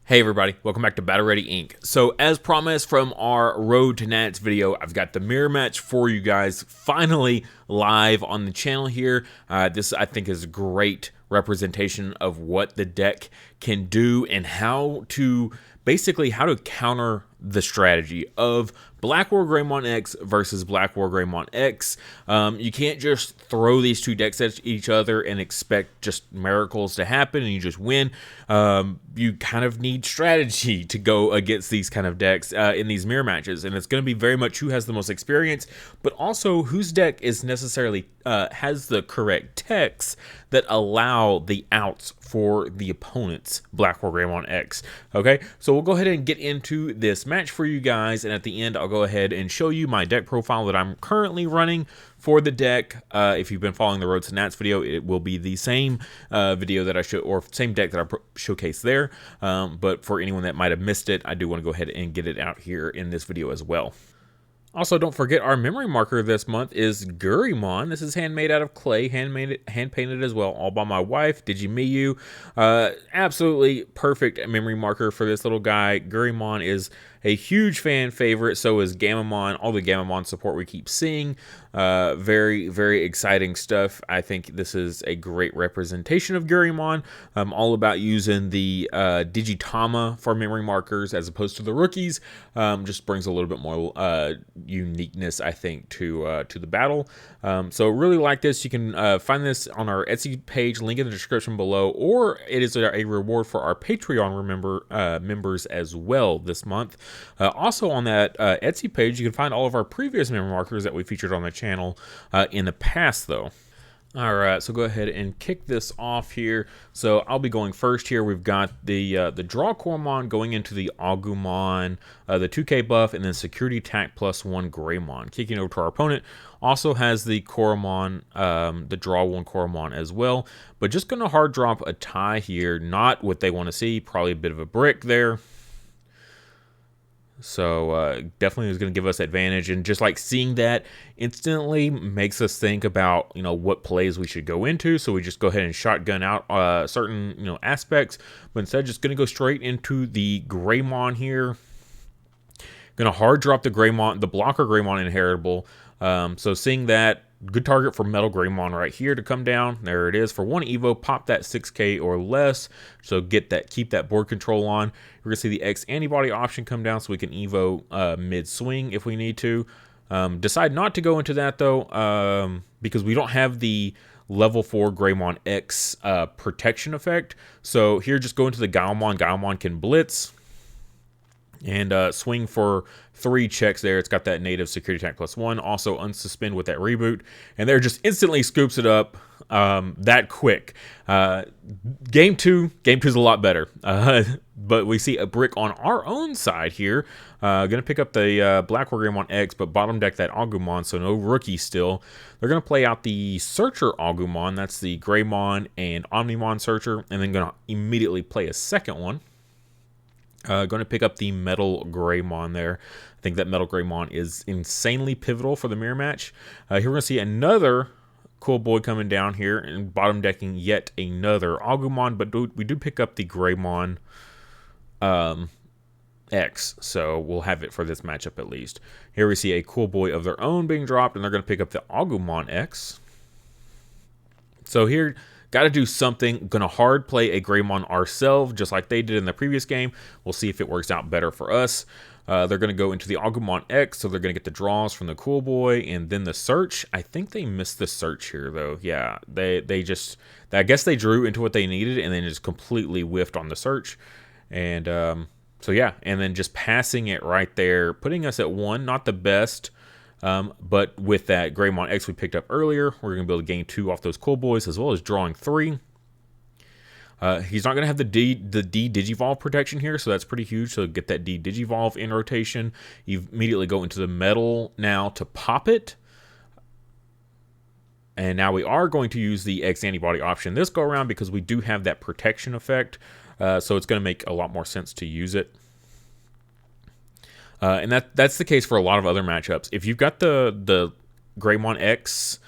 Hey everybody, welcome back to Battle Ready Inc. So as promised from our Road to Nats video, I've got the mirror match for you guys finally live on the channel here. This I think is a great representation of what the deck can do and how to counter the strategy of BlackWarGreymon X versus BlackWarGreymon X. You can't just throw these two decks at each other and expect just miracles to happen and you just win. You kind of need strategy to go against these kind of decks in these mirror matches, and it's going to be very much who has the most experience, but also whose deck is necessarily has the correct techs that allow the outs for the opponent's BlackWarGreymon X. Okay, so we'll go ahead and get into this match for you guys, and at the end I'll go ahead and show you my deck profile that I'm currently running for the deck. If you've been following the Road to Nats video, it will be the same video that I show, or same deck that I showcased there. But for anyone that might have missed it, I do want to go ahead and get it out here in this video as well. Also, don't forget our memory marker this month is Greymon. This is handmade out of clay, hand painted as well, all by my wife, Digimon. Absolutely perfect memory marker for this little guy. Greymon is a huge fan favorite, so is Gamamon. All the Gamamon support we keep seeing. Very, very exciting stuff. I think this is a great representation of Greymon. I'm all about using the Digitama for memory markers as opposed to the rookies. Just brings a little bit more uniqueness, I think, to the battle. So really like this. You can find this on our Etsy page, link in the description below, or it is a reward for our Patreon members as well this month. Also on that Etsy page, you can find all of our previous memory markers that we featured on the channel in the past, though. All right, so go ahead and kick this off here. So I'll be going first here. We've got the Draw Coromon going into the Agumon, the 2K buff, and then Security Attack +1 Greymon. Kicking over to our opponent. Also has the Coromon, the Draw 1 Coromon as well. But just going to hard drop a tie here. Not what they want to see. Probably a bit of a brick there. So definitely is going to give us advantage, and just like seeing that instantly makes us think about, you know, what plays we should go into. So we just go ahead and shotgun out certain, you know, aspects, but instead just going to go straight into the Greymon here. Going to hard drop the Greymon, the blocker Greymon inheritable. So seeing that, good target for Metal Greymon right here to come down. There it is for 1 Evo. Pop that 6K or less. So keep that board control on. We're gonna see the X antibody option come down, so we can Evo mid swing if we need to. Decide not to go into that though, because we don't have the level 4 Greymon X protection effect. So here, just go into the Gaomon. Gaomon can blitz and swing for 3 checks there. It's got that native Security Attack +1. Also unsuspend with that reboot. And there just instantly scoops it up that quick. Game 2 is a lot better. But we see a brick on our own side here. Gonna pick up the BlackWarGreymon X, but bottom deck that Agumon, so no rookie still. They're gonna play out the Searcher Agumon. That's the Greymon and Omnimon Searcher. And then gonna immediately play a second one. Going to pick up the Metal Greymon there. I think that Metal Greymon is insanely pivotal for the mirror match. Here we're going to see another cool boy coming down here and bottom decking yet another Agumon, but we do pick up the Greymon X, so we'll have it for this matchup at least. Here we see a cool boy of their own being dropped, and they're going to pick up the Agumon X. So here, got to do something. Gonna hard play a Greymon ourselves, just like they did in the previous game. We'll see if it works out better for us. They're gonna go into the Agumon X, so they're gonna get the draws from the cool boy, and then the search. I think they missed the search here, though. Yeah, they just, I guess they drew into what they needed, and then just completely whiffed on the search. And so yeah, and then just passing it right there, putting us at 1. Not the best. But with that Greymon X we picked up earlier, we're going to be able to gain 2 off those cool boys, as well as drawing 3. He's not going to have the D Digivolve protection here, so that's pretty huge. So get that D Digivolve in rotation. You immediately go into the Metal now to pop it. And now we are going to use the X antibody option this go around, because we do have that protection effect. So it's going to make a lot more sense to use it. And that's the case for a lot of other matchups. If you've got the Greymon X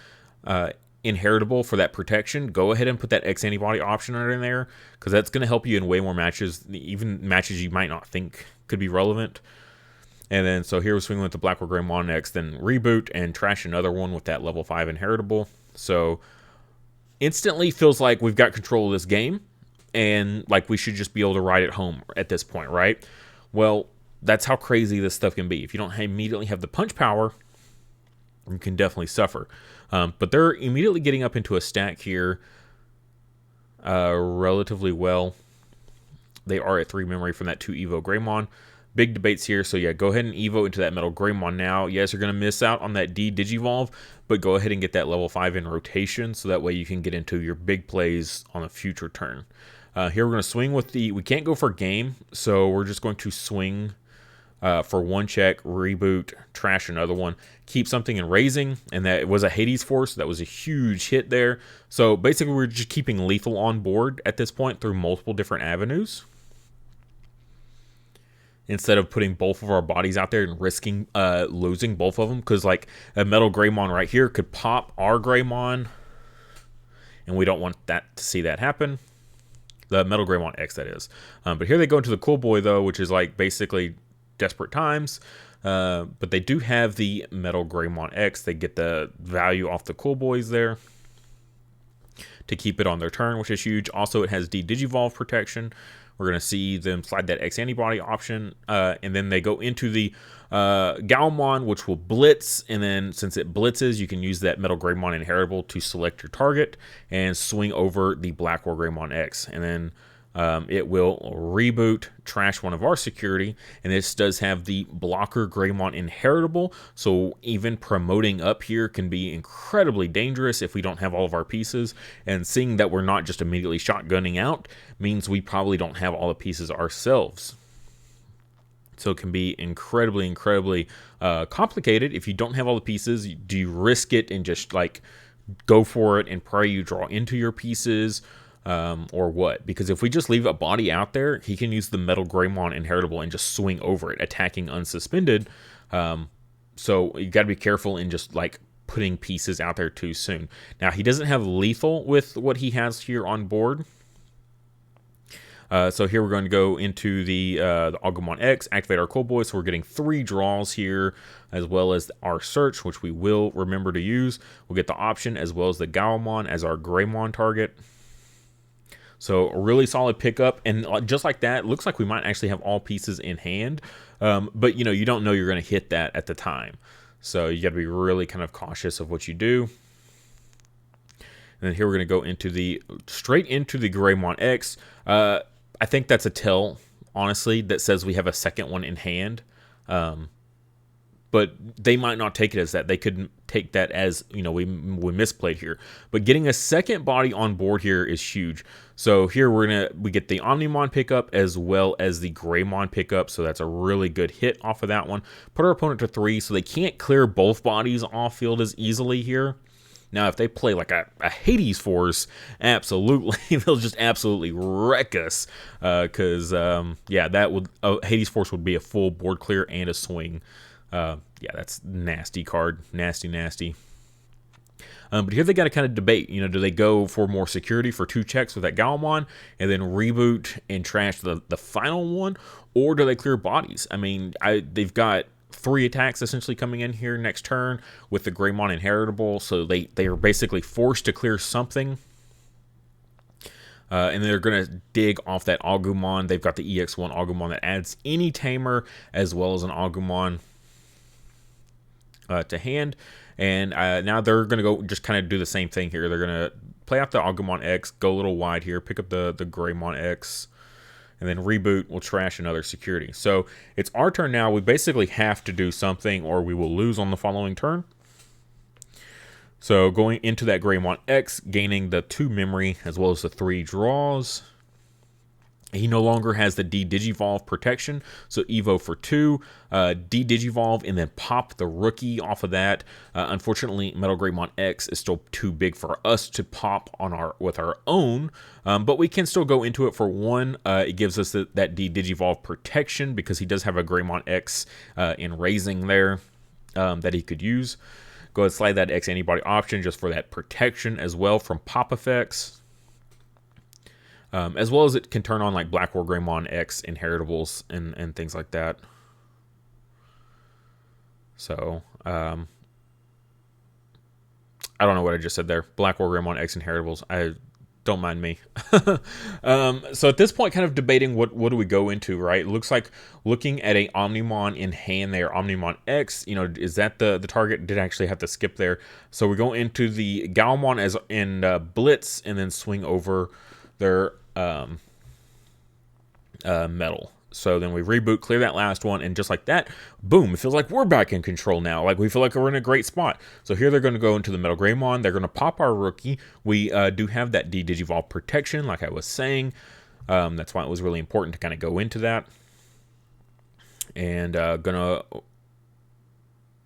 inheritable for that protection, go ahead and put that X antibody option in there, because that's going to help you in way more matches, even matches you might not think could be relevant. And then, so here we're swinging with the BlackWarGreymon X, then reboot and trash another one with that level 5 inheritable. So instantly feels like we've got control of this game, and like we should just be able to ride it home at this point, right? Well, that's how crazy this stuff can be. If you don't immediately have the punch power, you can definitely suffer. But they're immediately getting up into a stack here relatively well. They are at 3 memory from that 2 Evo Greymon. Big debates here, so yeah, go ahead and Evo into that Metal Greymon now. Yes, you're going to miss out on that D Digivolve, but go ahead and get that level 5 in rotation, so that way you can get into your big plays on a future turn. Here we're going to swing with the... We can't go for game, so we're just going to swing for 1 check, reboot, trash another one, keep something in raising, and that was a Hades Force. That was a huge hit there. So basically we're just keeping lethal on board at this point through multiple different avenues, instead of putting both of our bodies out there and risking losing both of them. Because like a Metal Greymon right here could pop our Greymon, and we don't want that to see that happen. The Metal Greymon X, that is. But here they go into the Cool Boy, though, which is like basically desperate times. But they do have the Metal Greymon X. They get the value off the Cool Boys there to keep it on their turn, which is huge. Also, it has D-Digivolve protection. We're going to see them slide that X antibody option, and then they go into the Galmon, which will blitz, and then since it blitzes, you can use that Metal Greymon inheritable to select your target and swing over the BlackWarGreymon X, and then it will reboot, trash one of our security, and this does have the Blocker Greymon inheritable, so even promoting up here can be incredibly dangerous if we don't have all of our pieces, and seeing that we're not just immediately shotgunning out means we probably don't have all the pieces ourselves. So it can be incredibly complicated. If you don't have all the pieces, do you risk it and just like go for it and pray you draw into your pieces? Or what? Because if we just leave a body out there, he can use the Metal Greymon inheritable and just swing over it, attacking unsuspended. So you got to be careful in just like putting pieces out there too soon. Now, he doesn't have lethal with what he has here on board. So here we're going to go into the Agumon X, activate our Cool Boy, so we're getting 3 draws here, as well as our search, which we will remember to use. We'll get the option, as well as the Galmon as our Greymon target. So a really solid pickup, and just like that, looks like we might actually have all pieces in hand, but you know, you don't know you're going to hit that at the time. So you got to be really kind of cautious of what you do. And then here we're going to go into straight into the Greymon X. I think that's a tell, honestly, that says we have a second one in hand. But they might not take it as that. They could take that as, you know, we misplayed here. But getting a second body on board here is huge. So here we get the Omnimon pickup as well as the Greymon pickup. So that's a really good hit off of that one. Put our opponent to 3, so they can't clear both bodies off field as easily here. Now, if they play like a Hades Force, absolutely, they'll just absolutely wreck us. Because, yeah, that would Hades Force would be a full board clear and a swing. Yeah, that's nasty card. Nasty. But here they got to kind of debate. You know, do they go for more security for 2 checks with that Galmon and then reboot and trash the final one? Or do they clear bodies? I mean, they've got 3 attacks essentially coming in here next turn with the Greymon inheritable. So they are basically forced to clear something. And they're going to dig off that Agumon. They've got the EX1 Agumon that adds any tamer as well as an Agumon to hand. And now they're going to go just kind of do the same thing here. They're going to play out the Agumon X, go a little wide here, pick up the Greymon X, and then reboot. We'll trash another security. So it's our turn now. We basically have to do something or we will lose on the following turn. So going into that Greymon X, gaining the 2 memory as well as the 3 draws. He no longer has the D-Digivolve protection, so Evo for 2, D-Digivolve, and then pop the rookie off of that. Unfortunately, Metal Greymon X is still too big for us to pop on with our own, but we can still go into it for 1. It gives us that D-Digivolve protection because he does have a Greymon X in raising there that he could use. Go ahead and slide that X antibody option just for that protection as well from pop effects. As well as it can turn on like BlackWarGreymon X inheritables and things like that. So, I don't know what I just said there. BlackWarGreymon X inheritables. Don't mind me. So at this point, kind of debating what do we go into, right? It looks like looking at a Omnimon in hand there, Omnimon X, you know, is that the target? Did actually have to skip there. So we go into the Galmon as in Blitz and then swing over their metal. So then we reboot, clear that last one, and just like that, boom, it feels like we're back in control now. Like we feel like we're in a great spot. So here they're going to go into the Metal Greymon. They're going to pop our rookie. We do have that D-Digivolve protection, like I was saying. That's why it was really important to kind of go into that. And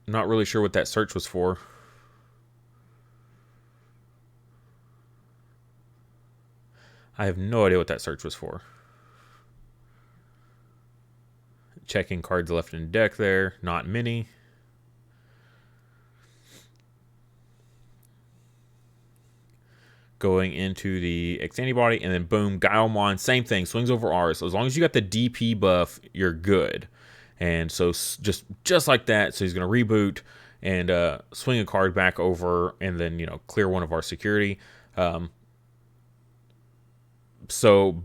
not really sure what that search was for. I have no idea what that search was for. Checking cards left in deck there. Not many. Going into the X antibody, and then boom, Guilemon, same thing, swings over ours. So as long as you got the DP buff, you're good. And so just like that, so he's going to reboot and swing a card back over, and then, you know, clear one of our security. So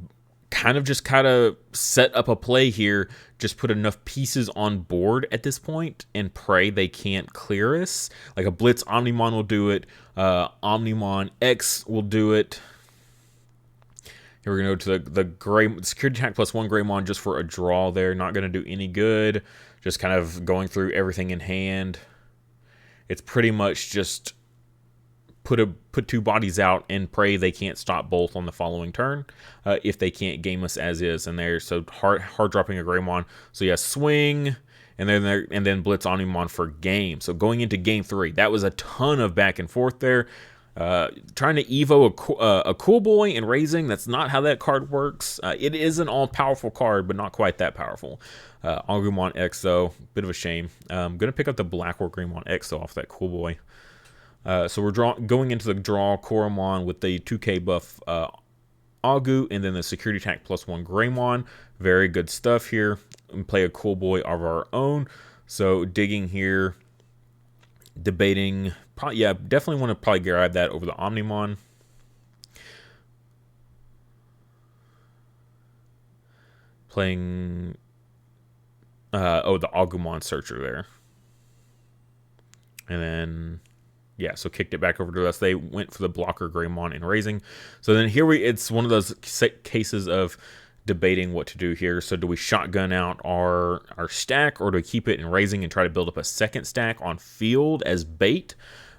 kind of set up a play here, just put enough pieces on board at this point and pray they can't clear us. Like a Blitz Omnimon will do it. Omnimon X will do it. Here we're going to go to the gray security attack +1 Greymon just for a draw there. Not going to do any good. Just kind of going through everything in hand. It's pretty much just put two bodies out and pray they can't stop both on the following turn if they can't game us as is. And they're so hard dropping a Greymon. So yeah, swing and then Blitz Omnimon for game. So going into game 3, that was a ton of back and forth there. Trying to Evo a cool boy and raising. That's not how that card works. It is an all-powerful card, but not quite that powerful. Agumon X though, bit of a shame. I'm gonna pick up the BlackWarGreymon X though off that cool boy. So we're going into the draw Koromon with the 2k buff Agu, and then the security attack +1 Greymon. Very good stuff here. And play a cool boy of our own. So digging here, debating. Yeah, definitely want to probably grab that over the Omnimon. Playing the Agumon Searcher there. And then yeah, so kicked it back over to us. They went for the blocker Greymon and raising. So then here it's one of those cases of debating what to do here. So do we shotgun out our stack, or do we keep it in raising and try to build up a second stack on field as bait?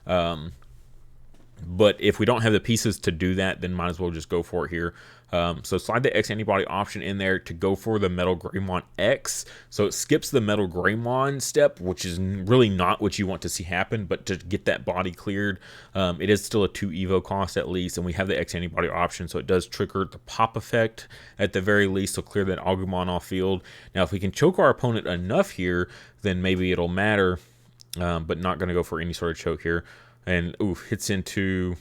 But if we don't have the pieces to do that, then might as well just go for it here. So slide the X antibody option in there to go for the Metal Greymon X. So it skips the Metal Greymon step, which is really not what you want to see happen, but to get that body cleared, it is still a 2 Evo cost at least, and we have the X antibody option, so it does trigger the pop effect at the very least, so clear that Agumon off field. Now, if we can choke our opponent enough here, then maybe it'll matter, but not going to go for any sort of choke here. And ooh, hits into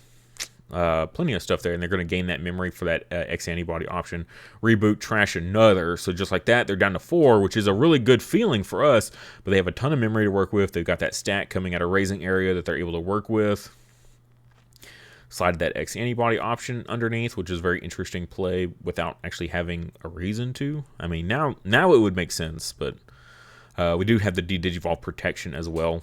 plenty of stuff there, and they're going to gain that memory for that X antibody option. Reboot, trash another. So just like that, they're down to 4, which is a really good feeling for us, but they have a ton of memory to work with. They've got that stack coming out of raising area that they're able to work with. Slide that X antibody option underneath, which is a very interesting play without actually having a reason to. I mean, now it would make sense, but we do have the D-Digivolve protection as well.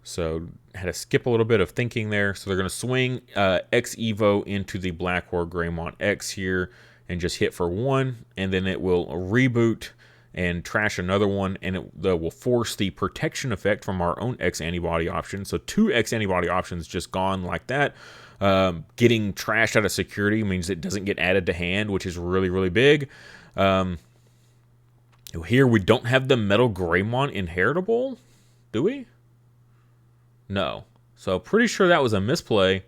So had to skip a little bit of thinking there. So they're going to swing X Evo into the BlackWarGreymon X here and just hit for 1. And then it will reboot and trash another one. And it will force the protection effect from our own X antibody option. So 2 X antibody options just gone like that. Getting trashed out of security means it doesn't get added to hand, which is really, really big. Here we don't have the Metal Greymon inheritable, do we? No. So pretty sure that was a misplay.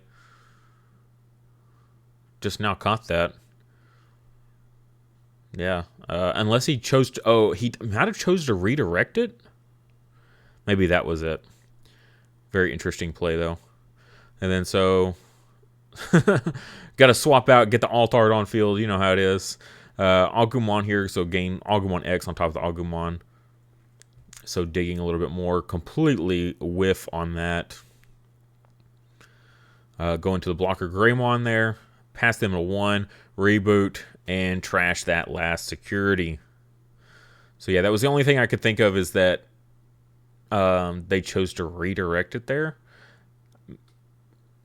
Just now caught that. Yeah. Unless he chose to... Oh, he might have chose to redirect it? Maybe that was it. Very interesting play, though. And then so, got to swap out, get the Altart on field. You know how it is. Agumon here, so gain Agumon X on top of the Agumon. So digging a little bit more. Completely whiff on that. Going to the BlackWarGreymon there. Pass them a 1. Reboot. And trash that last security. So yeah, that was the only thing I could think of, is that they chose to redirect it there.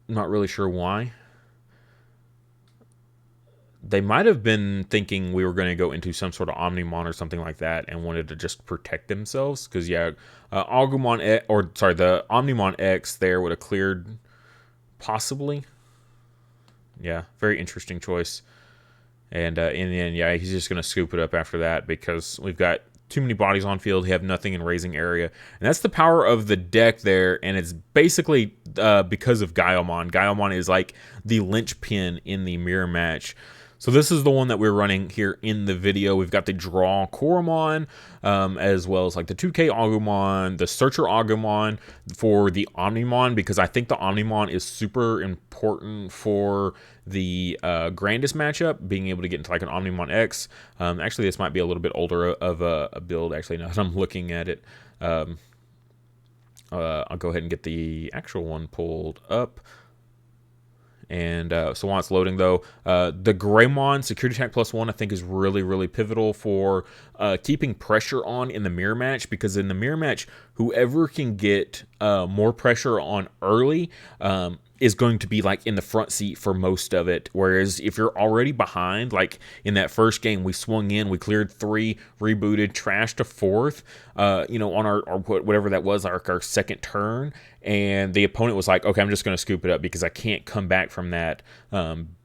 Not really sure why. They might have been thinking we were going to go into some sort of Omnimon or something like that and wanted to just protect themselves. Because, yeah, Agumon, the Omnimon X there would have cleared, possibly. Yeah, very interesting choice. And in the end, yeah, he's just going to scoop it up after that because we've got too many bodies on field. We have nothing in raising area. And that's the power of the deck there. And it's basically because of Gaiomon. Gaiomon is like the linchpin in the mirror match. So this is the one that we're running here in the video. We've got the Draw Koromon, as well as like the 2K Agumon, the Searcher Agumon for the Omnimon, because I think the Omnimon is super important for the Grandest matchup, being able to get into like an Omnimon X. Actually, this might be a little bit older of a build, actually, now that I'm looking at it. I'll go ahead and get the actual one pulled up. And so while it's loading, though, the Greymon Security Attack +1 I think is really, really pivotal for keeping pressure on in the mirror match, because in the mirror match, whoever can get more pressure on early is going to be like in the front seat for most of it. Whereas if you're already behind, like in that first game, we swung in, we cleared 3, rebooted, trashed a 4th, on our whatever that was, our second turn, and the opponent was like, okay, I'm just going to scoop it up because I can't come back from that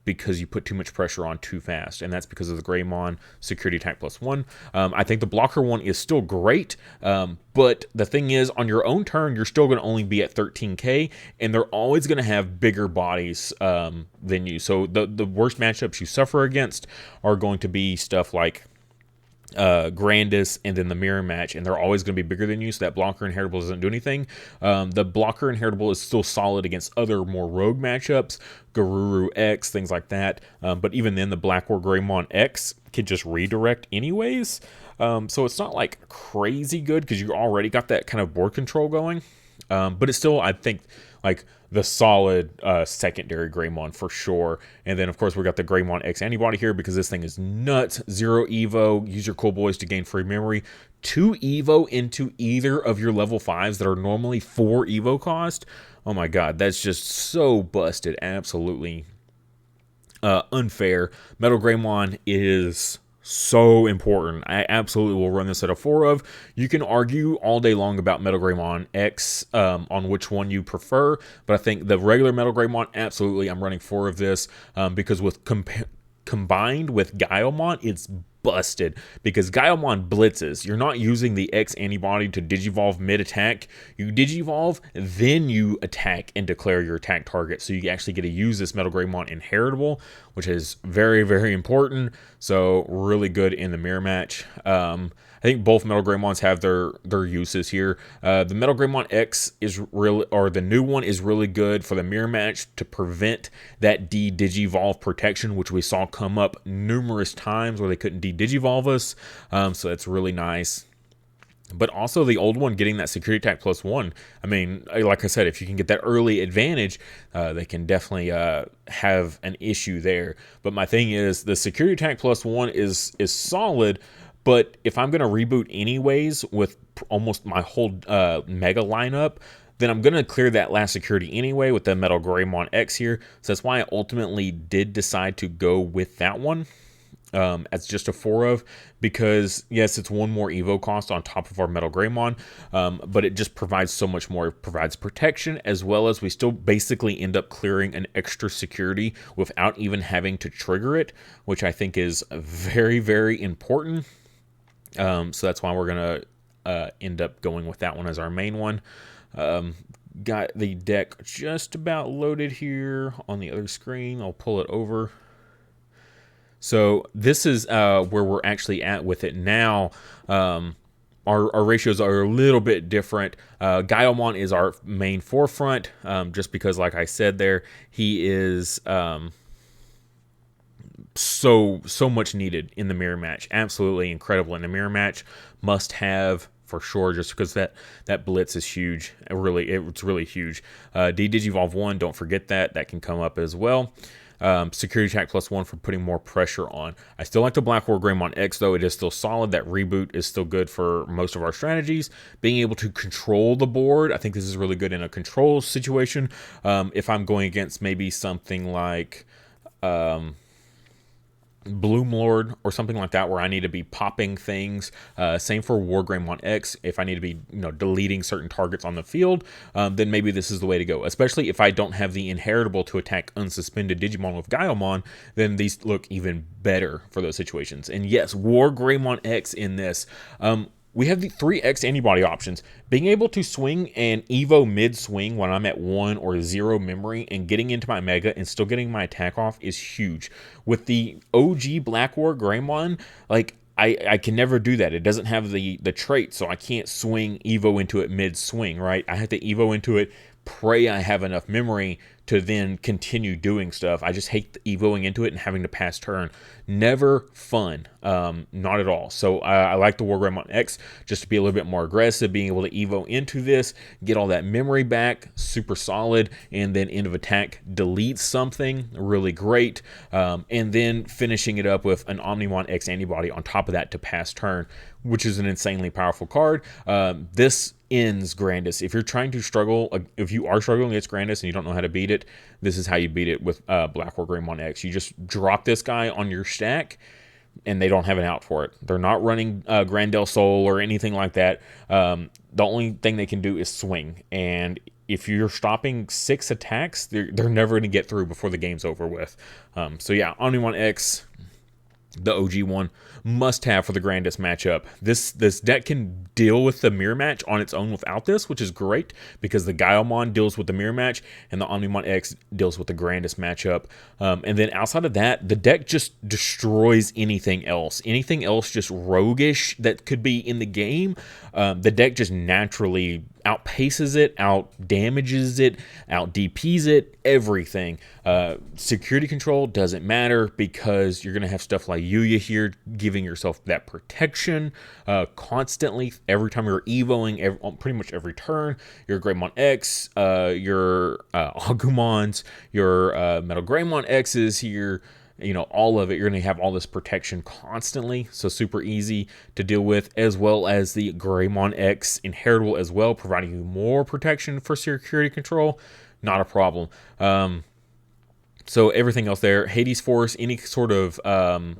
because you put too much pressure on too fast. And that's because of the Greymon Security Attack +1. I think the blocker one is still great, but the thing is, on your own turn, you're still going to only be at 13k, and they're always going to have bigger bodies than you. So the worst matchups you suffer against are going to be stuff like Grandest and then the mirror match, and they're always going to be bigger than you, so that blocker inheritable doesn't do anything. The blocker inheritable is still solid against other more rogue matchups, Garuru X, things like that, but even then the BlackWarGreymon X can just redirect anyways, so it's not like crazy good because you already got that kind of board control going, but it's still, I think, like the solid secondary Greymon for sure. And then, of course, we got the Greymon X antibody here because this thing is nuts. 0 Evo. Use your cool boys to gain free memory. 2 Evo into either of your level 5s that are normally 4 Evo cost. Oh my god, that's just so busted. Absolutely unfair. Metal Greymon is so important. I absolutely will run this at a 4 of. You can argue all day long about Metal Greymon X on which one you prefer, but I think the regular Metal Greymon, absolutely, I'm running 4 of this because with combined with Gaiomon, it's busted because Gaiomon blitzes. You're not using the X antibody to digivolve mid-attack. You digivolve, then you attack and declare your attack target. So you actually get to use this Metal Greymon inheritable, which is very, very important. So really good in the mirror match. I think both Metal Greymons have their uses here. The Metal Greymon X is really, or the new one is really good for the mirror match to prevent that de-digivolve protection, which we saw come up numerous times where they couldn't de-digivolve us. So that's really nice. But also the old one getting that security attack +1. I mean, like I said, if you can get that early advantage, they can definitely have an issue there. But my thing is, the security attack +1 is solid. But if I'm going to reboot anyways with almost my whole mega lineup, then I'm going to clear that last security anyway with the Metal Greymon X here. So that's why I ultimately did decide to go with that one as just a 4 of, because yes, it's 1 more Evo cost on top of our Metal Greymon, but it just provides so much more. It provides protection, as well as we still basically end up clearing an extra security without even having to trigger it, which I think is very, very important. So that's why we're going to end up going with that one as our main one. Got the deck just about loaded here on the other screen. I'll pull it over. So this is where we're actually at with it now. our ratios are a little bit different. Gaiomon is our main forefront, just because, like I said there, he is so much needed in the mirror match. Absolutely incredible in the mirror match. Must have for sure, just because that blitz is huge. It's really huge. Digivolve 1, don't forget that can come up as well. Security attack +1 for putting more pressure on. I still like the BlackWarGreymon X, though. It is still solid. That reboot is still good for most of our strategies. Being able to control the board, I think this is really good in a control situation. If I'm going against maybe something like Bloom Lord or something like that, where I need to be popping things. Same for WarGreymon X. If I need to be, deleting certain targets on the field, then maybe this is the way to go. Especially if I don't have the inheritable to attack unsuspended Digimon with Gaiomon, then these look even better for those situations. And yes, WarGreymon X in this. We have the 3X antibody options. Being able to swing and Evo mid-swing when I'm at 1 or 0 memory and getting into my Mega and still getting my attack off is huge. With the OG BlackWarGreymon, like, I can never do that. It doesn't have the trait, so I can't swing Evo into it mid-swing, right? I have to Evo into it, pray I have enough memory to then continue doing stuff. I just hate Evoing into it and having to pass turn. Never fun. Not at all. So I like the WarGreymon X just to be a little bit more aggressive, being able to Evo into this, get all that memory back, super solid, and then end of attack, delete something, really great, and then finishing it up with an Omnimon X antibody on top of that to pass turn, which is an insanely powerful card. This ends Grandis. If you're trying to struggle, if you are struggling against Grandis and you don't know how to beat it, this is how you beat it with BlackWarGreymon X. You just drop this guy on your stack, and they don't have an out for it. They're not running Grandel Soul or anything like that. The only thing they can do is swing, and if you're stopping 6 attacks, they're never going to get through before the game's over with. So yeah, Omnimon X, the OG one, must have for the Grandis matchup. This deck can deal with the mirror match on its own without this, which is great because the Gaiomon deals with the mirror match and the Omnimon X deals with the Grandis matchup. And then outside of that, the deck just destroys anything else. Anything else just roguish that could be in the game, the deck just naturally outpaces it, out damages it, out DPs it, everything. Security control doesn't matter because you're going to have stuff like Yuya here giving yourself that protection constantly every time you're evoing, pretty much every turn. Your Greymon X, your Agumons, your Metal Greymon X's here, all of it, you're going to have all this protection constantly, so super easy to deal with, as well as the Greymon X inheritable as well, providing you more protection for security control. Not a problem. So everything else there, Hades Force, any sort of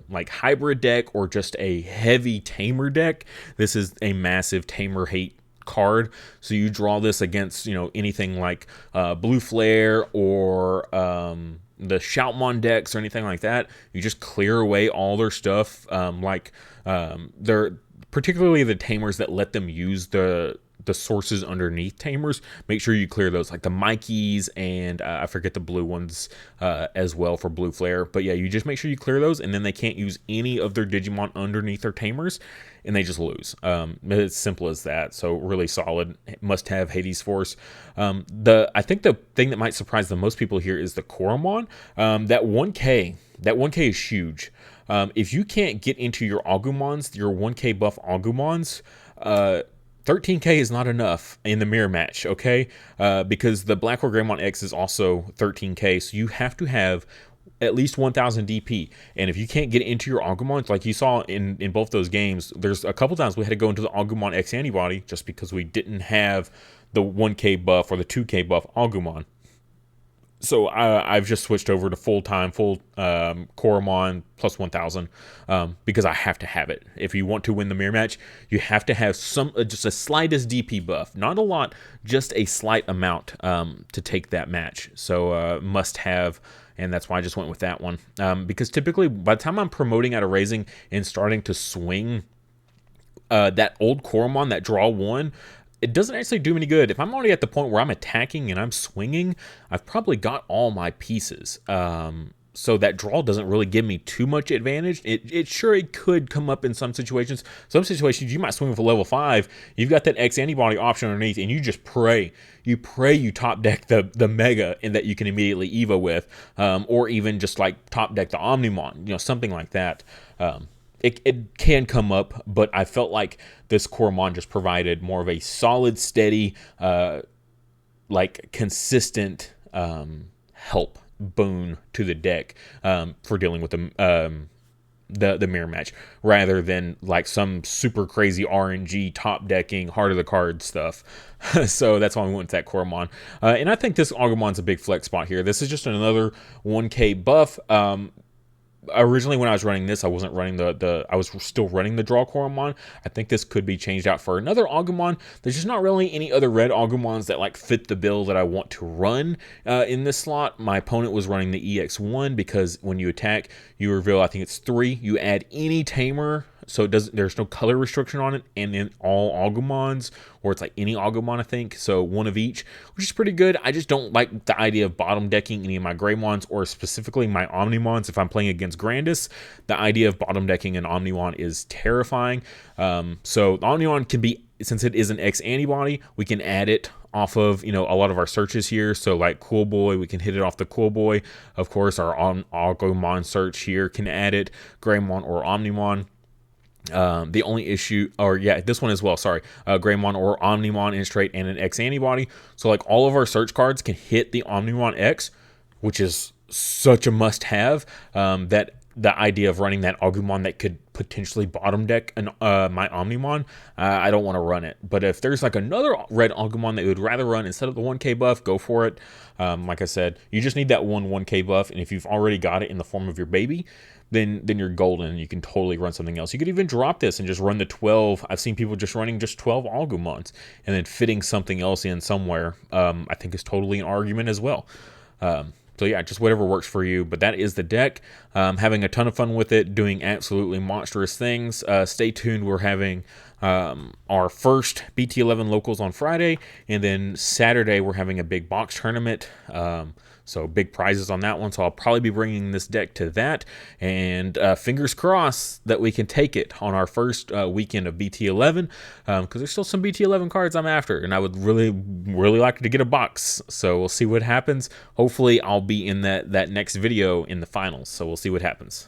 like hybrid deck or just a heavy tamer deck, this is a massive tamer hate card. So you draw this against, anything like Blue Flare or the Shoutmon decks or anything like that. You just clear away all their stuff, they're particularly the tamers that let them use the sources underneath tamers. Make sure you clear those, like the Mikeys and I forget the blue ones as well for Blue Flare. But yeah, you just make sure you clear those, and then they can't use any of their Digimon underneath their tamers, and they just lose. It's simple as that. So really solid. Must have Hades Force. I think the thing that might surprise the most people here is the Koromon. That 1K is huge. If you can't get into your Agumons, your 1K buff Agumons, 13K is not enough in the mirror match, okay? Because the BlackWarGreymon X is also 13K, so you have to have at least 1,000 DP. And if you can't get into your Agumons, like you saw in both those games, there's a couple times we had to go into the Agumon X antibody just because we didn't have the 1K buff or the 2K buff Agumon. So I've just switched over to full Koromon plus 1,000 because I have to have it. If you want to win the mirror match, you have to have just a slightest DP buff. Not a lot, just a slight amount to take that match. So must have, and that's why I just went with that one. Because typically, by the time I'm promoting out of raising and starting to swing that old Koromon, that draw 1, it doesn't actually do me any good. If I'm already at the point where I'm attacking and I'm swinging, I've probably got all my pieces. so that draw doesn't really give me too much advantage. It could come up in some situations. Some situations you might swing with a level 5. You've got that X antibody option underneath, and you just pray. You top deck the Mega, and that you can immediately Evo with, or even just like top deck the Omnimon, you know, something like that. It can come up, but I felt like this Coromon just provided more of a solid, steady, like consistent help boon to the deck for dealing with the mirror match, rather than like some super crazy RNG top decking heart of the card stuff. So that's why we went with that Coromon. And I think this Agumon's a big flex spot here. This is just another 1k buff. Originally when I was running this, I wasn't running I was still running the draw Coromon. I think this could be changed out for another Agumon. There's just not really any other red Agumons that like fit the bill that I want to run in this slot. My opponent was running the EX1 because when you attack, you reveal, I think it's 3. You add any tamer, so there's no color restriction on it, and then all Agumons, or it's like any Agumon, I think, so 1 of each, which is pretty good. I just don't like the idea of bottom decking any of my Greymons, or specifically my Omnimons if I'm playing against Grandis. The idea of bottom decking an Omnimon is terrifying. So the Omnimon can be, since it is an X antibody, we can add it off of, you know, a lot of our searches here. So like Cool Boy, we can hit it off the Cool Boy. Of course, our Agumon search here can add it, Greymon or Omnimon. The only issue, or yeah, this one as well, sorry, Greymon or Omnimon in straight and an X antibody. So like all of our search cards can hit the Omnimon X, which is such a must-have, that the idea of running that Agumon that could potentially bottom deck my Omnimon, I don't want to run it. But if there's like another red Agumon that you would rather run instead of the 1k buff, go for it. Like I said, you just need that 1k buff, and if you've already got it in the form of your baby, then you're golden. You can totally run something else. You could even drop this and just run the 12. I've seen people just running just 12 Agumons and then fitting something else in somewhere. I think is totally an argument as well. So yeah, just whatever works for you. But that is the deck. Having a ton of fun with it, doing absolutely monstrous things. Stay tuned. We're having our first BT11 locals on Friday, and then Saturday we're having a big box tournament. So big prizes on that one. So I'll probably be bringing this deck to that, and fingers crossed that we can take it on our first weekend of BT11, because there's still some BT11 cards I'm after, and I would really like to get a box. So we'll see what happens. Hopefully I'll be in that next video in the finals. So we'll see what happens.